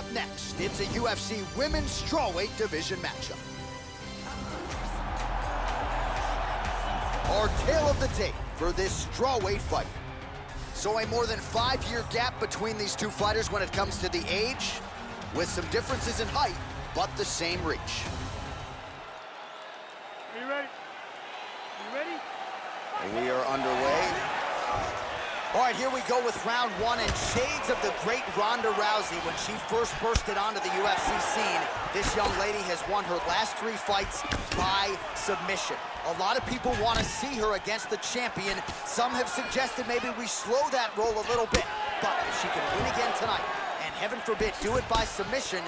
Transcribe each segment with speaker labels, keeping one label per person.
Speaker 1: up next, it's a UFC Women's Strawweight Division matchup. Our tale of the tape for this strawweight fight. So a more than 5-year gap between these two fighters when it comes to the age, with some differences in height, but the same reach.
Speaker 2: Are you ready? You ready?
Speaker 1: We are underway. All right, here we go with round one, and shades of the great Ronda Rousey when she first bursted onto the UFC scene. This young lady has won her last 3 fights by submission. A lot of people want to see her against the champion. Some have suggested maybe we slow that roll a little bit, but if she can win again tonight, and heaven forbid do it by submission,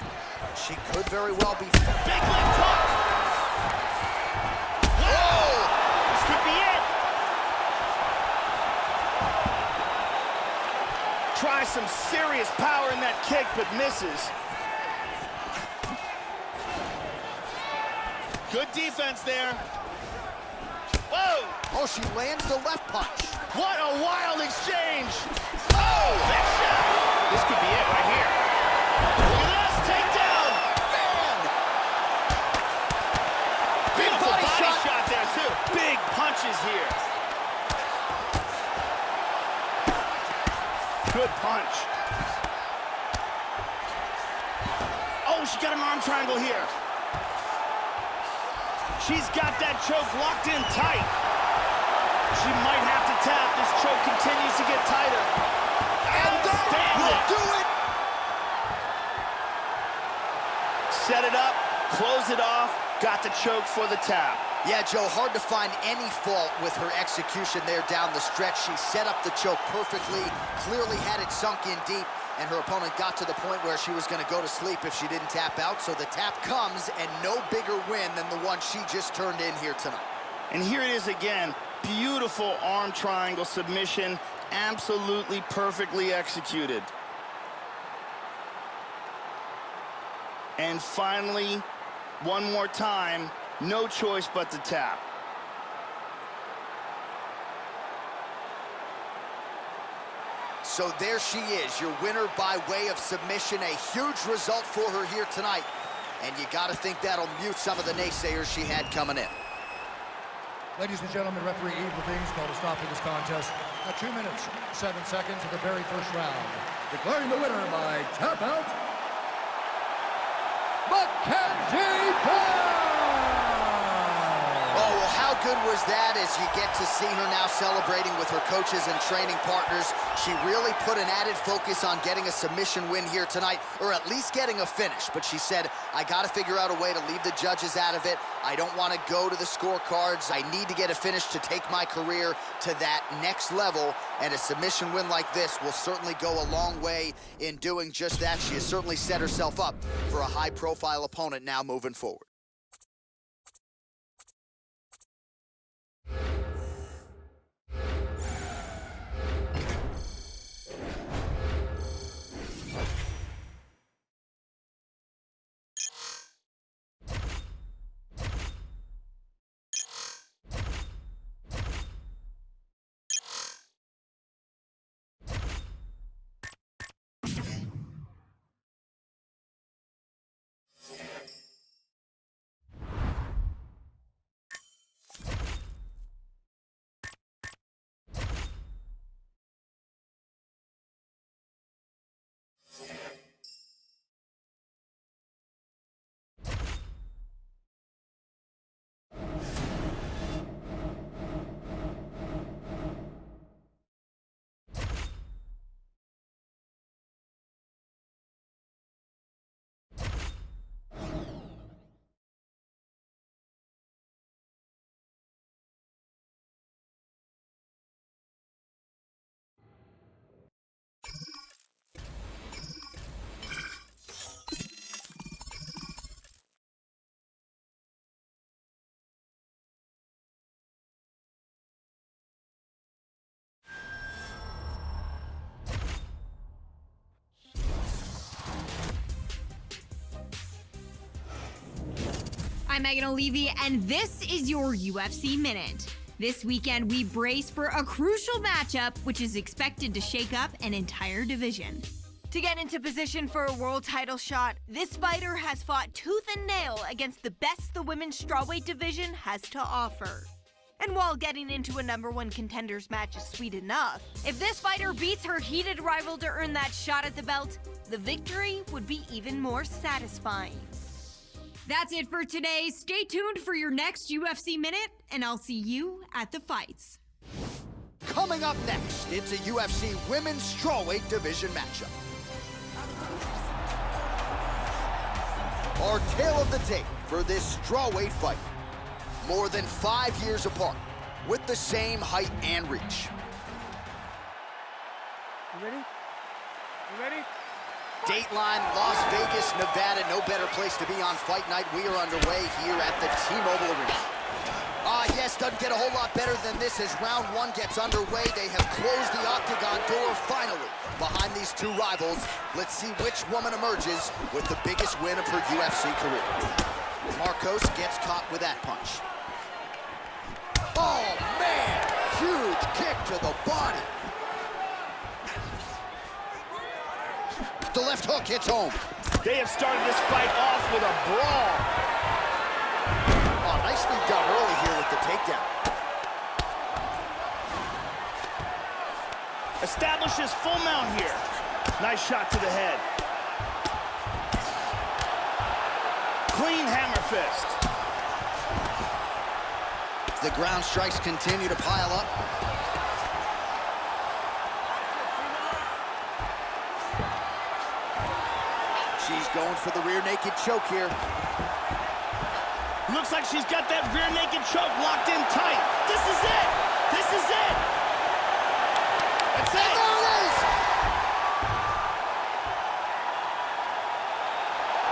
Speaker 1: she could very well be...
Speaker 2: Big leg tuck!
Speaker 1: Whoa!
Speaker 2: This could be it! Tries some serious power in that kick, but misses. Good defense there. Whoa!
Speaker 1: Oh, she lands the left punch.
Speaker 2: What a wild exchange! Oh! Big shot! This could be it right here. Look at this takedown!
Speaker 1: Man!
Speaker 2: Beautiful
Speaker 1: body
Speaker 2: body
Speaker 1: shot.
Speaker 2: shot there, too. Big punches here. Good punch. Oh, she got an arm triangle here. She's got that choke locked in tight. She might have to tap. This choke continues to get tighter.
Speaker 1: And that will do it!
Speaker 2: Set it up, close it off, got the choke for the tap.
Speaker 1: Yeah, Joe, hard to find any fault with her execution there down the stretch. She set up the choke perfectly, clearly had it sunk in deep, and her opponent got to the point where she was going to go to sleep if she didn't tap out. So the tap comes, and no bigger win than the one she just turned in here tonight.
Speaker 2: And here it is again. Beautiful arm triangle submission, absolutely perfectly executed. And finally, one more time, no choice but to tap.
Speaker 1: So there she is, your winner by way of submission. A huge result for her here tonight. And you got to think that'll mute some of the naysayers she had coming in.
Speaker 3: Ladies and gentlemen, referee Eve Levines called a stop to this contest at 2 minutes, 7 seconds of the very first round. Declaring the winner by tap out, Mackenzie.
Speaker 1: Oh, well, how good was that as you get to see her now celebrating with her coaches and training partners. She really put an added focus on getting a submission win here tonight, or at least getting a finish. But she said, I got to figure out a way to leave the judges out of it. I don't want to go to the scorecards. I need to get a finish to take my career to that next level. And a submission win like this will certainly go a long way in doing just that. She has certainly set herself up for a high-profile opponent now moving forward.
Speaker 4: I'm Megan O'Leary, and this is your UFC Minute. This weekend, we brace for a crucial matchup, which is expected to shake up an entire division. To get into position for a world title shot, this fighter has fought tooth and nail against the best the women's strawweight division has to offer. And while getting into a #1 contenders match is sweet enough, if this fighter beats her heated rival to earn that shot at the belt, the victory would be even more satisfying. That's it for today. Stay tuned for your next UFC Minute, and I'll see you at the fights.
Speaker 1: Coming up next, it's a UFC Women's Strawweight Division matchup. Our tale of the tape for this strawweight fight. More than 5 years apart, with the same height and reach.
Speaker 2: You ready? You ready?
Speaker 1: Dateline, Las Vegas, Nevada. No better place to be on fight night. We are underway here at the T-Mobile Arena. Yes, doesn't get a whole lot better than this as round one gets underway. They have closed the octagon door finally behind these two rivals. Let's see which woman emerges with the biggest win of her UFC career. Marcos gets caught with that punch. Oh, man! Huge kick to the body. The left hook hits home.
Speaker 2: They have started this fight off with a brawl.
Speaker 1: Oh, nicely done early here with the takedown.
Speaker 2: Establishes full mount here. Nice shot to the head. Clean hammer fist.
Speaker 1: The ground strikes continue to pile up. She's going for the rear naked choke here.
Speaker 2: Looks like she's got that rear naked choke locked in tight. This is it. This is it. That's it.
Speaker 1: And there it is.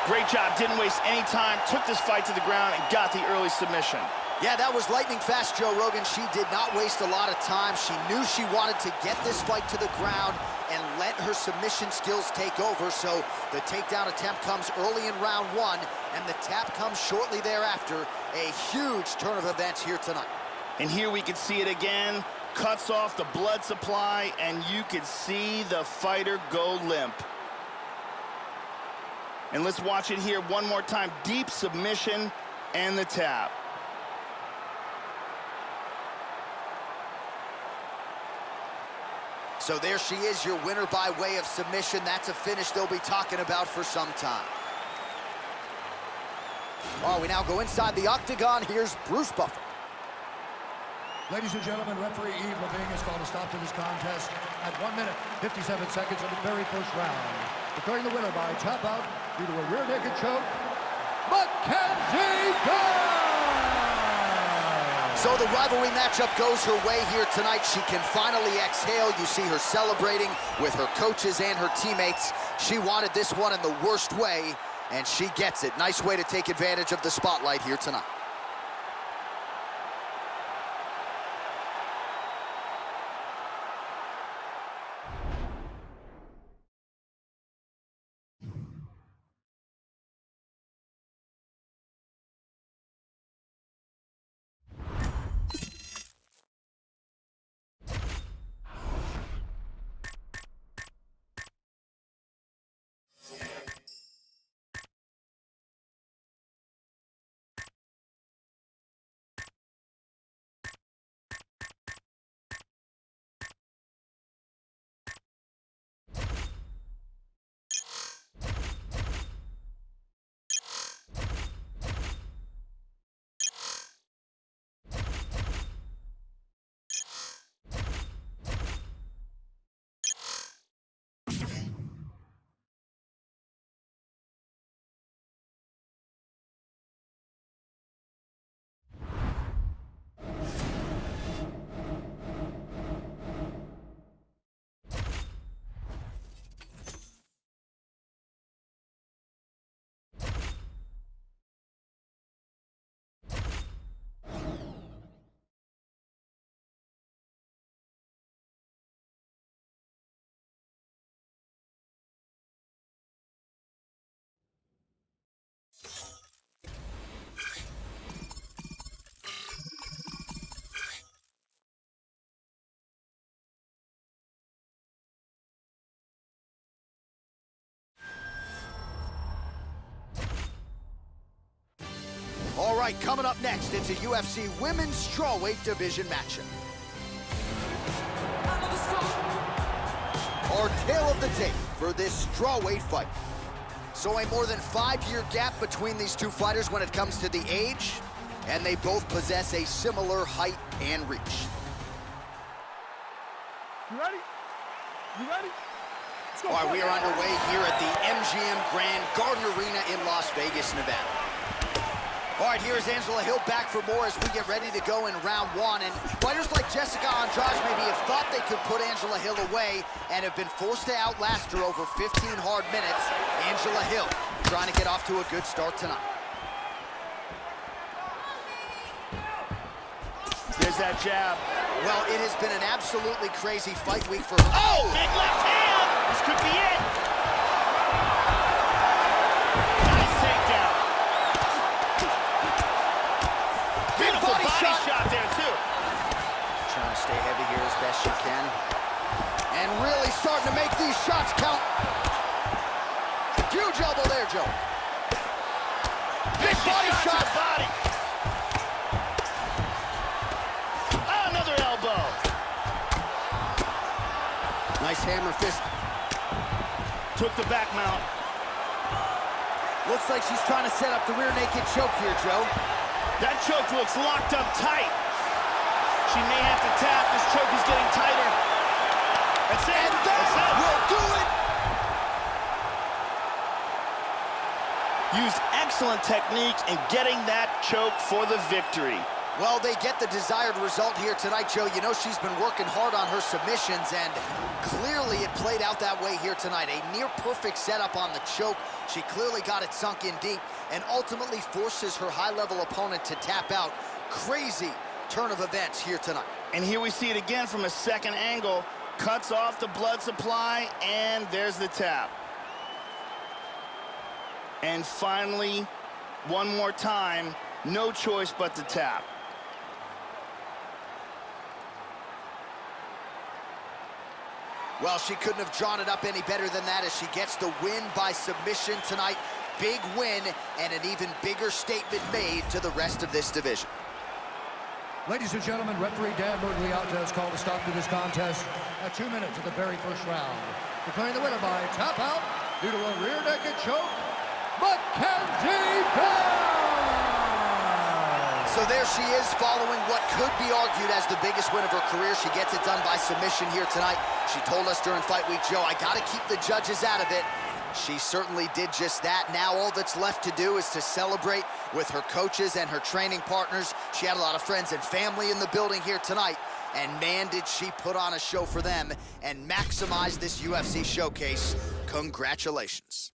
Speaker 2: Great job. Didn't waste any time. Took this fight to the ground and got the early submission.
Speaker 1: Yeah, that was lightning fast, Joe Rogan. She did not waste a lot of time. She knew she wanted to get this fight to the ground and let her submission skills take over. So the takedown attempt comes early in round one, and the tap comes shortly thereafter. A huge turn of events here tonight.
Speaker 2: And here we can see it again. Cuts off the blood supply, and you can see the fighter go limp. And let's watch it here one more time. Deep submission and the tap.
Speaker 1: So there she is, your winner by way of submission. That's a finish they'll be talking about for some time. We now go inside the octagon. Here's Bruce Buffer.
Speaker 3: Ladies and gentlemen, referee Yves Lavigne has called a stop to this contest at 1 minute, 57 seconds of the very first round. Declaring the winner by tap out due to a rear naked choke, Mackenzie Dern!
Speaker 1: So the rivalry matchup goes her way here tonight. She can finally exhale. You see her celebrating with her coaches and her teammates. She wanted this one in the worst way, and she gets it. Nice way to take advantage of the spotlight here tonight. right, coming up next, it's a UFC Women's Strawweight Division matchup. Our tale of the tape for this strawweight fight. So a more than 5-year gap between these two fighters when it comes to the age, and they both possess a similar height and reach.
Speaker 5: You ready? You ready? Let's go.
Speaker 1: All right, we are underway here at the MGM Grand Garden Arena in Las Vegas, Nevada. All right, here's Angela Hill back for more as we get ready to go in round one. And fighters like Jessica Andrade maybe have thought they could put Angela Hill away and have been forced to outlast her over 15 hard minutes. Angela Hill trying to get off to a good start tonight.
Speaker 2: There's that jab.
Speaker 1: Well, it has been an absolutely crazy fight week for her.
Speaker 2: Oh, big left hand. This could be it. Nice takedown. Beautiful body shot there, too.
Speaker 1: Trying to stay heavy here as best she can. And really starting to make these shots count. Huge elbow there, Joe. Big body shot.
Speaker 2: Body. Another elbow.
Speaker 1: Nice hammer fist.
Speaker 2: Took the back mount.
Speaker 1: Looks like she's trying to set up the rear naked choke here, Joe.
Speaker 2: That choke looks locked up tight. She may have to tap. This choke is getting tighter. That's it.
Speaker 1: And that will do it.
Speaker 2: Used excellent technique in getting that choke for the victory.
Speaker 1: Well, they get the desired result here tonight, Joe. You know she's been working hard on her submissions, and clearly it played out that way here tonight. A near-perfect setup on the choke. She clearly got it sunk in deep and ultimately forces her high-level opponent to tap out. Crazy turn of events here tonight.
Speaker 2: And here we see it again from a second angle. Cuts off the blood supply, and there's the tap. And finally, one more time, no choice but to tap.
Speaker 1: Well, she couldn't have drawn it up any better than that as she gets the win by submission tonight. Big win and an even bigger statement made to the rest of this division.
Speaker 3: Ladies and gentlemen, referee Dan Murmagomedov has called a stop to this contest at 2 minutes of the very first round. Declaring the winner by tap out due to a rear naked choke, Mackenzie.
Speaker 1: So there she is, following what could be argued as the biggest win of her career. She gets it done by submission here tonight. She told us during Fight Week, Joe, I got to keep the judges out of it. She certainly did just that. Now all that's left to do is to celebrate with her coaches and her training partners. She had a lot of friends and family in the building here tonight. And man, did she put on a show for them and maximize this UFC showcase. Congratulations.